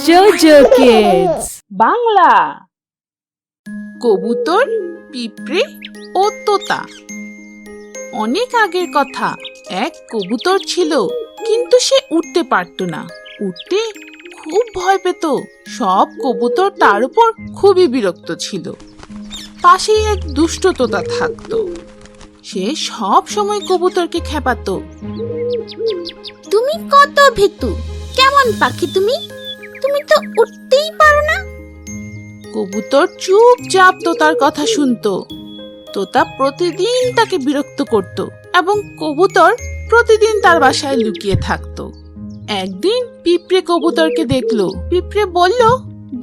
JoJo kids Bangla. কবুতর, পিঁপড়ে ও তোতা। অনেক আগের কথা। এক কবুতর ছিল, কিন্তু সে উড়তে পারত না। উড়তে খুব ভয় পেত। সব কবুতর তার উপর খুবই বিরক্ত ছিল। পাশেই এক দুষ্ট তোতা থাকতো। সে সব সময় কবুতরকে খেপাতো। তুমি কত ভীতু, কেমন পাখি তুমি? তুমি তো উঠতেই পারো না। কবুতর চুপচাপ তোতার কথা শুনতো। তোতা প্রতিদিন তাকে বিরক্ত করত এবং কবুতর প্রতিদিন তার বাসায় লুকিয়ে থাকতো। একদিন পিঁপড়ে কবুতরকে দেখলো। পিঁপড়ে বলল,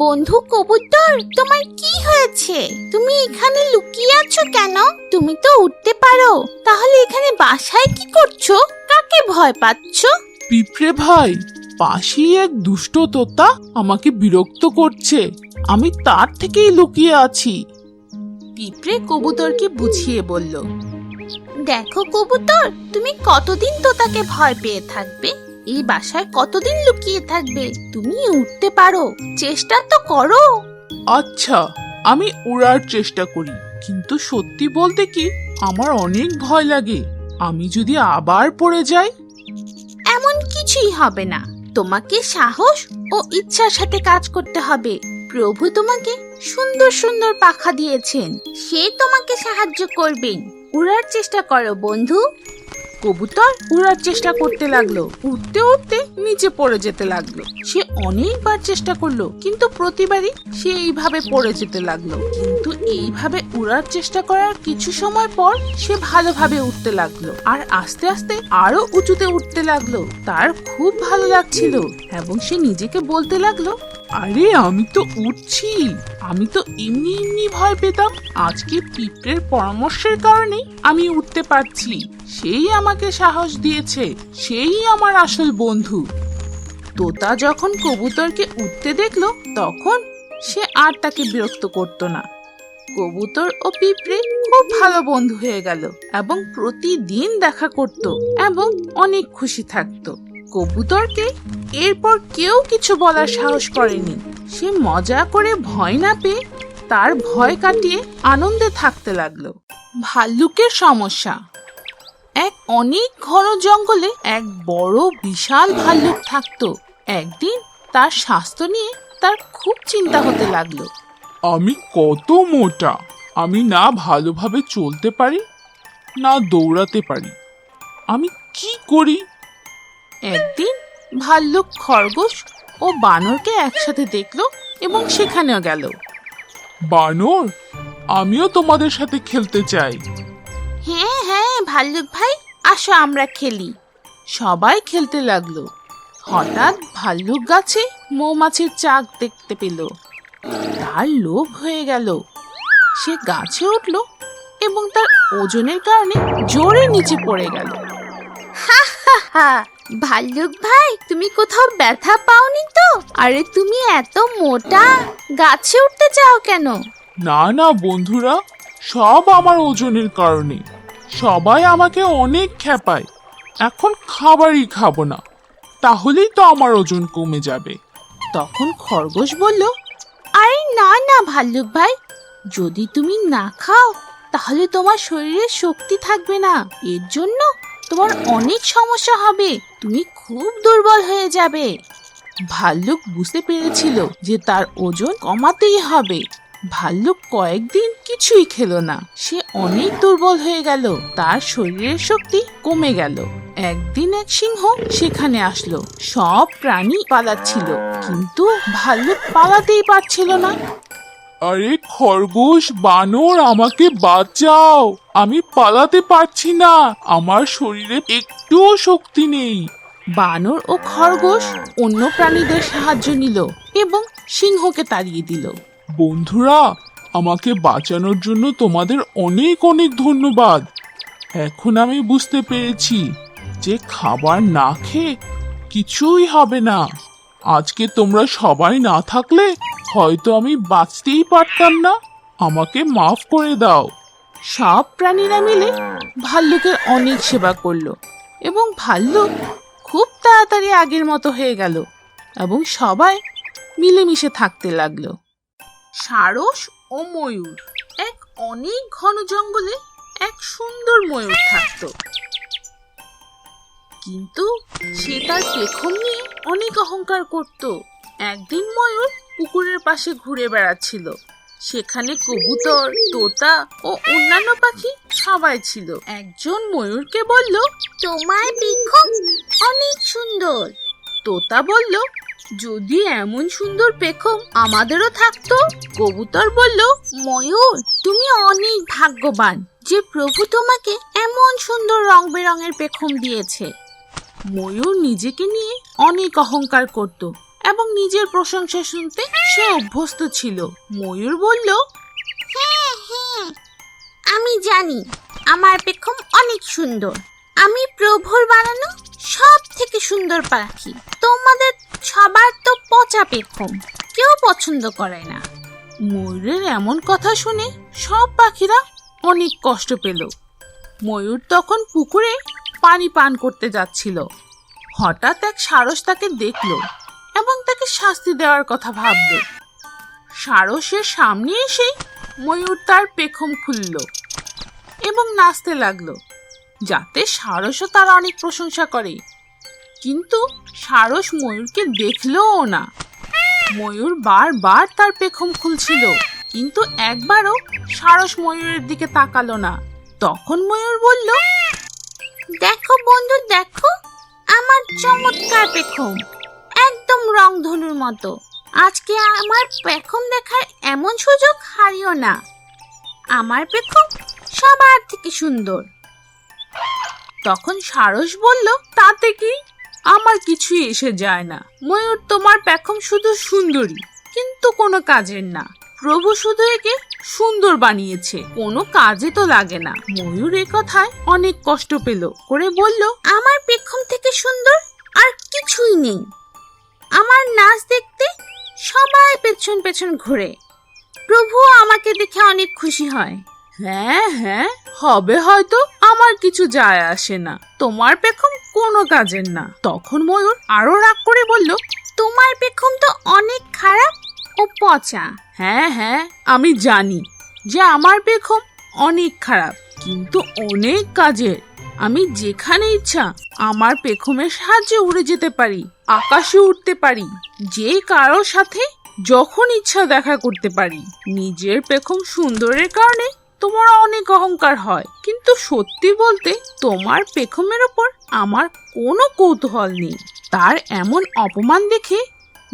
বন্ধু কবুতর, তোমার কি হয়েছে? তুমি এখানে লুকিয়ে আছো কেন? তুমি তো উঠতে পারো, তাহলে এখানে বাসায় কি করছো? কাকে ভয় পাচ্ছো? পিঁপড়ে ভাই, পাশেই এক দুষ্ট তোতা আমাকে বিরক্ত করছে, আমি তার থেকেই লুকিয়ে আছি। পিঁপড়ে কবুতরকে বুঝিয়ে বলল, দেখো কবুতর, তুমি কতদিন তোতাকে ভয় পেয়ে থাকবে? এই বাসায় কতদিন লুকিয়ে থাকবে? তুমি উঠতে পারো, চেষ্টা তো করো। আচ্ছা, আমি উড়ার চেষ্টা করি, কিন্তু সত্যি বলতে কি আমার অনেক ভয় লাগে। আমি যদি আবার পড়ে যাই? এমন কিছুই হবে না। তোমাকে সাহস ও ইচ্ছার সাথে কাজ করতে হবে। প্রভু তোমাকে সুন্দর সুন্দর পাখা দিয়েছেন, সে তোমাকে সাহায্য করবেন। উড়ার চেষ্টা করো বন্ধু। কবুতর উড়ার চেষ্টা করতে লাগলো। উঠতে উঠতে নিচে পড়ে যেতে লাগলো। সে অনেকবার চেষ্টা করলো, কিন্তু প্রতিবারই সে এইভাবে পড়ে যেতে লাগলো। কিন্তু এইভাবে উড়ার চেষ্টা করার কিছু সময় পর সে ভালোভাবে উঠতে লাগলো আর আস্তে আস্তে আরো উঁচুতে উঠতে লাগলো। তার খুব ভালো লাগছিল এবং সে নিজেকে বলতে লাগলো, আরে আমি তো উঠছি, আমি তো এমনি এমনি ভয় পেতাম। আজকে পিঁপড়ের পরামর্শের কারণে আমি উঠতে পারছি। সেই আমাকে সাহস দিয়েছে, সেই আমার আসল বন্ধু। তোতা যখন কবুতরকে উঠতে দেখলো, তখন সে আর তাকে বিরক্ত করতো না। কবুতর ও পিঁপড়ে খুব ভালো বন্ধু হয়ে গেল এবং প্রতিদিন দেখা করত এবং অনেক খুশি থাকতো। কবুতরকে এরপর কেউ কিছু বলার সাহস করেনি। সে মজা করে ভয় না পেয়ে তার ভয় কাটিয়ে আনন্দে থাকতে লাগলো। ভাল্লুকের সমস্যা। এক অনেক ঘন জঙ্গলে এক বড় বিশাল ভাল্লুক থাকতো। একদিন তার স্বাস্থ্য নিয়ে তার খুব চিন্তা হতে লাগলো। আমি কত মোটা, আমি না ভালোভাবে চলতে পারি না দৌড়াতে পারি, আমি কি করি? একদিন ভাল্লুক খরগোশ ও বানরকে একসাথে দেখলো এবং সেখানেও গেল। বানর, আমিও তোমাদের সাথে খেলতে চাই। হ্যাঁ হ্যাঁ ভাল্লুক ভাই, আসো আমরা খেলি। সবাই খেলতে লাগলো। হঠাৎ ভাল্লুক গাছে মৌমাছির চাক দেখতে পেল। তার লোভ হয়ে গেল। সে গাছে উঠল এবং তার ওজনের কারণে জোরে নিচে পড়ে গেল। হা, ভাল্লুক ভাই, তুমি কোথাও ব্যথা পাওনি তো? আরে তুমি এত মোটা, গাছে উঠতে চাও কেন? না না বন্ধুরা, সব আমার ওজনের কারণে। সবাই আমাকে অনেক খেপায়। এখন খাবারই খাবো না, তাহলেই তো আমার ওজন কমে যাবে। তখন খরগোশ বলল, আরে না না ভাল্লুক ভাই, যদি তুমি না খাও তাহলে তোমার শরীরে শক্তি থাকবে না। এর জন্য তোমার অনেক সমস্যা হবে, তুমি খুব দুর্বল হয়ে যাবে। ভাল্লুক বুঝতে পেরেছিল যে তার ওজন কমাতেই হবে। ভাল্লুক কয়েকদিন কিছুই খেলো না। সে অনেক দুর্বল হয়ে গেল, তার শরীরের শক্তি কমে গেল। একদিন এক সিংহ সেখানে আসলো। সব প্রাণী পালাচ্ছিল, কিন্তু ভাল্লুক পালাতেই পারছিল না। আরে খরগোশ, বানর, আমাকে বাঁচাও, আমি পালাতে পারছি না, আমার শরীরে একটুও শক্তি নেই। বানর ও খরগোশ অন্য প্রাণীদের সাহায্য নিল এবং সিংহকে তাড়িয়ে দিল। বন্ধুরা, আমাকে বাঁচানোর জন্য তোমাদের অনেক অনেক ধন্যবাদ। এখন আমি বুঝতে পেরেছি যে খাবার না খেয়ে কিছুই হবে না। আজকে তোমরা সবাই না থাকলে হয়তো আমি বাঁচতেই পারতাম না। আমাকে মাফ করে দাও। সব প্রাণীরা মিলে ভাল্লুকের অনেক সেবা করলো এবং ভাল্লুক খুব তাড়াতাড়ি আগের মতো হয়ে গেল এবং সবাই মিলেমিশে থাকতে লাগলো। সারস ও ময়ূর। এক অনেক ঘন জঙ্গলে এক সুন্দর ময়ূর থাকতো, কিন্তু সে তার পেখম নিয়ে অনেক অহংকার করত। একদিন ময়ূর পুকুরের পাশে ঘুরে বেড়াচ্ছিল। সেখানে কবুতর, তোতা ও অন্যান্য পাখি সবাই ছিল। একজন ময়ূরকে বলল, তোমার পেখম অনেক সুন্দর। তোতা বলল, যদি এমন সুন্দর পেখম আমাদেরও থাকতো। কবুতর বলল, ময়ূর, তুমি অনেক ভাগ্যবান যে প্রভু তোমাকে এমন সুন্দর রং বেরঙের পেখম দিয়েছে। ময়ূর নিজেকে নিয়ে অনেক অহংকার করত এবং নিজের প্রশংসা শুনতে সে অভ্যস্ত ছিল। ময়ূর বলল, হ্যাঁ, আমি জানি আমার পেখম অনেক সুন্দর। আমি প্রভুর বানানো সব থেকে সুন্দর পাখি। তোমাদের সবার তো পচা পেখম, কেউ পছন্দ করে না। ময়ূরের এমন কথা শুনে সব পাখিরা অনেক কষ্ট পেল। ময়ূর তখন পুকুরে পানি পান করতে যাচ্ছিল। হঠাৎ এক সারস তাকে দেখল এবং তাকে শাস্তি দেওয়ার কথা ভাবল। সারসের সামনে এসে ময়ূর তার পেখম খুলল এবং নাচতে লাগলো, যাতে সারসও তার অনেক প্রশংসা করে। কিন্তু সারস ময়ূরকে দেখলও না। ময়ূর বারবার তার পেখম খুলছিল, কিন্তু একবারও সারস ময়ূরের দিকে তাকালো না। তখন ময়ূর বলল, দেখো বন্ধু, দেখো আমার চমৎকার পেখম, একদম রংধনুর মতো। আজকে আমার পেখম দেখার এমন সুযোগ হারিও না। আমার পেখম সবার থেকে সুন্দর। তখন সারস বলল, তাতে কি, আমার কিছুই এসে যায় না। ময়ূর তোমার পেখম শুধু সুন্দরী, কিন্তু কোনো কাজের না। প্রভু শুধু একে সুন্দর বানিয়েছে, কোনো কাজে তো লাগে না। ময়ূর এ কথায় অনেক কষ্ট পেল করে বলল, আমার পেখম থেকে সুন্দর আর কিছুই নেই। আমার নাচ দেখতে সবাই পেছন পেছন ঘুরে। প্রভু আমাকে দেখে অনেক খুশি হয়। হ্যাঁ, হবে হয়তো, আমার কিছু যায় আসে না। তোমার পেখম কোনো কাজের না। তখন ময়ূর আরো রাগ করে বলল, তোমার পেখম তো অনেক খারাপ ও পচা। হ্যাঁ, আমি জানি যে আমার পেখম অনেক খারাপ, কিন্তু অনেক কাজের। আমি যেখানে ইচ্ছা আমার পেখমের সাহায্যে উড়ে যেতে পারি, আকাশে উঠতে পারি, যে কারোর সাথে যখন ইচ্ছা দেখা করতে পারি। নিজের পেখম সুন্দরের কারণে তোমার অনেক অহংকার হয়, কিন্তু সত্যি বলতে তোমার পেখমের ওপর আমার কোনো কৌতূহল নেই। তার এমন অপমান দেখে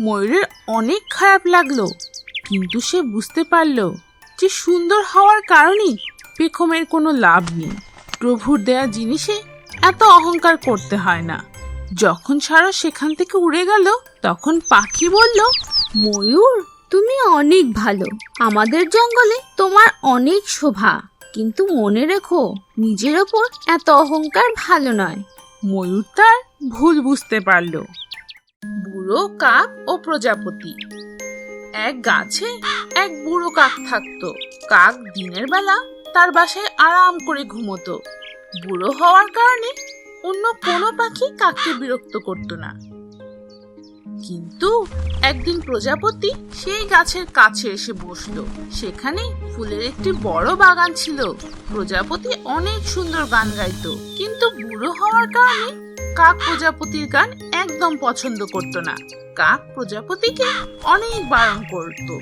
ময়ূরের অনেক খারাপ লাগলো, কিন্তু সে বুঝতে পারল যে সুন্দর হওয়ার কারণেই পেখমের কোনো লাভ নেই। প্রভুর দেয়া জিনিসে এত অহংকার করতে হয় না। যখন সারস সেখান থেকে উড়ে গেল, তখন পাখি বলল, ময়ূর, তুমি অনেক ভালো। আমাদের জঙ্গলে তোমার অনেক শোভা, কিন্তু মনে রেখো নিজের ওপর এত অহংকার ভালো নয়। ময়ূর তার ভুল বুঝতে পারল। বুড়ো কাক ও প্রজাপতি। এক গাছে এক বুড়ো কাক থাকতো। কাক দিনের বেলা তার বাসায় আরাম করে ঘুমোতো। বুড়ো হওয়ার কারণে অন্য কোনো পাখি কাককে বিরক্ত করতো না। কিন্তু একদিন প্রজাপতি সেই গাছের কাছে এসে বসলো। সেখানে ফুলের একটি বড় বাগান ছিল। প্রজাপতি অনেক সুন্দর গান গাইতো, কিন্তু বুড়ো হওয়ার কারণে কাক প্রজাপতির গান একদম পছন্দ করতো না। কাক প্রজাপতিকে অনেক বারণ করতো।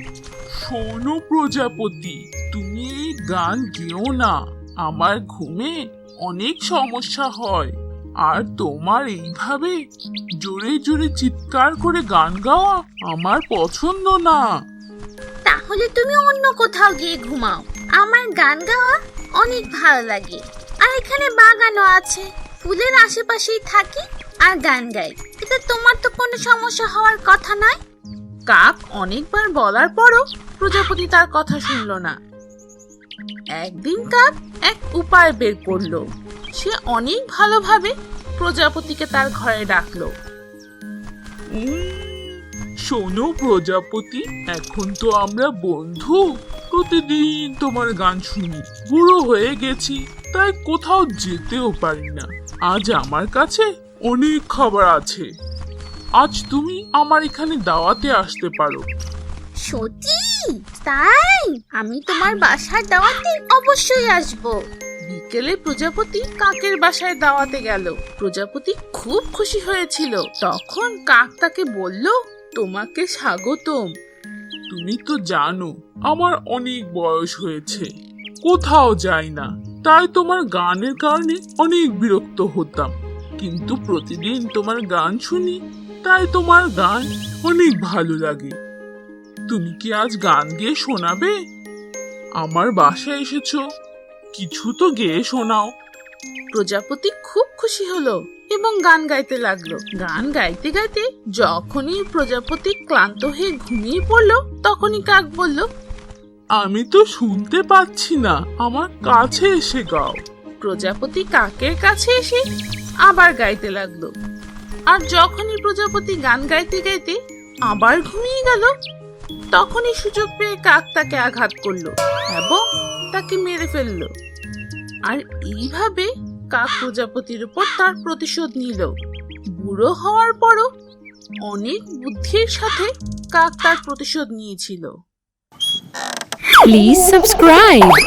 শোনো প্রজাপতি, তুমি এই গান গেও না, আমার ঘুমে অনেক সমস্যা হয়। আর তোমার এইভাবে জোরে জোরে চিৎকার করে গান গাওয়া আমার পছন্দ না। তাহলে তুমি অন্য কোথাও গিয়ে ঘুমাও। আমার গান গাওয়া অনেক ভালো লাগে, আর এখানে বাগানও আছে। ফুলের আশেপাশেই থাকি আর গান গাই, এতে তোমার তো কোনো সমস্যা হওয়ার কথা নয়। কাক অনেকবার বলার পরও প্রজাপতি তার কথা শুনল না। একদিন কাক এক উপায় বের করলো। সে অনেক ভালোভাবে প্রজাপতিকে তার ঘরে ডাকলো। শোনো প্রজাপতি, এখন তো আমরা বন্ধু, প্রতিদিন তোমার গান শুনি। বুড়ো হয়ে গেছি, তাই কোথাও যেতেও পারি না। আজ আমার কাছে অনেক খাবার আছে, আজ তুমি আমার এখানে দাওয়াতে আসতে পারো। সত্যি? তাই আমি তোমার বাসার দাওয়াতে অবশ্যই আসবো। বিকেলে প্রজাপতি কাকের বাসায় দাওয়াতে গেল। প্রজাপতি খুব খুশি হয়েছিল। তখন কাক তাকে বলল, তোমাকে স্বাগতম। তুমি তো জানো আমার অনেক বয়স হয়েছে, কোথাও যাই না, তাই তোমার গানের কারণে অনেক বিরক্ত হতাম। কিন্তু প্রতিদিন তোমার গান শুনি, তাই তোমার গান অনেক ভালো লাগে। তুমি কি আজ গান গেয়ে শোনাবে? আমার বাসায় এসেছো, কিছু তো গেয়ে শোনাও। প্রজাপতি খুব খুশি হলো এবং গান গাইতে লাগলো। গান গাইতে গাইতে যখনই প্রজাপতি ক্লান্ত হয়ে ঘুমিয়ে পড়লো, তখনই কাক বলল, আমি তো শুনতে পাচ্ছি না, আমার কাছে এসে গাও। প্রজাপতি কাকের কাছে এসে আবার গাইতে লাগলো। আর যখনই প্রজাপতি গান গাইতে গাইতে আবার ঘুমিয়ে গেল, তখনই সুযোগ পেয়ে কাক তাকে আঘাত করলো এবং তাকে মেরে ফেললো। আর এইভাবে কাক প্রজাপতির উপর তার প্রতিশোধ নিল। বুড়ো হওয়ার পরও অনেক বুদ্ধির সাথে কাক তার প্রতিশোধ নিয়েছিল। Please subscribe.